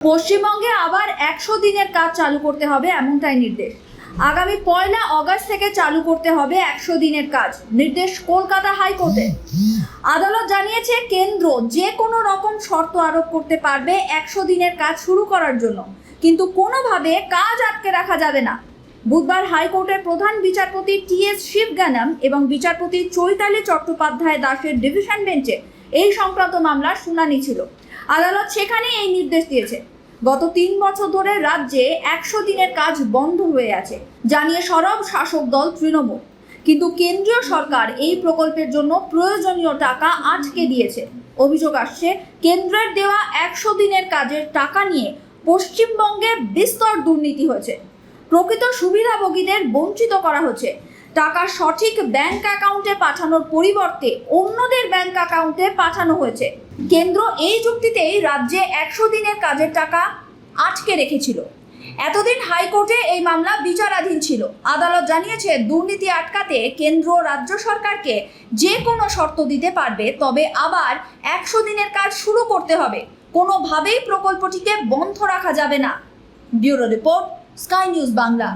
পশ্চিমবঙ্গে আবার 100 দিনের কাজ চালু করতে হবে এমনটাই নির্দেশ। আগামী 1 আগস্ট থেকে চালু করতে হবে 100 দিনের কাজ, নির্দেশ কলকাতা হাইকোর্টের। আদালত জানিয়েছে কেন্দ্র যে কোনো রকম শর্ত আরোপ করতে পারবে 100 দিনের কাজ শুরু করার জন্য, কিন্তু কোনোভাবে কাজ আটকে রাখা যাবে না। বুধবার হাইকোর্টের প্রধান বিচারপতি টি.এস. শিবগানম এবং বিচারপতি চৈতালি চট্টোপাধ্যায় দাসের ডিভিশন বেঞ্চে এই সংক্রান্ত মামলার শুনানি ছিল। আদালত সেখানে এই নির্দেশ দিয়েছে। গত 3 বছর ধরে রাজ্যে 100 দিনের কাজ বন্ধ হয়ে আছে, জানিয়ে সরব শাসক দল তৃণমূল। কিন্তু কেন্দ্রীয় সরকার এই প্রকল্পের জন্য প্রয়োজনীয় টাকা আটকে দিয়েছে। অভিযোগ আসছে, কেন্দ্রের দেওয়া 100 দিনের কাজের টাকা নিয়ে পশ্চিমবঙ্গে বিস্তর দুর্নীতি হয়েছে। প্রকৃত সুবিধাভোগীদের বঞ্চিত করা হচ্ছে। টাকা সঠিক ব্যাংক অ্যাকাউন্টে পাঠানোর পরিবর্তে অন্যদের ব্যাংক অ্যাকাউন্টে পাঠানো হয়েছে। কেন্দ্র এই যুক্তিতেই রাজ্যে 100 দিনের কাজের টাকা আটকে রেখেছিল। এতদিন হাইকোর্টে এই মামলা বিচারাধীন ছিল। আদালত জানিয়েছে, দুর্নীতি আটকাতে কেন্দ্র রাজ্য সরকারকে যে কোনো শর্ত দিতে পারবে, তবে আবার 100 দিনের কাজ শুরু করতে হবে। কোনোভাবেই প্রকল্পটিকে বন্ধ রাখা যাবে না। Bureau report, sky news Bangla.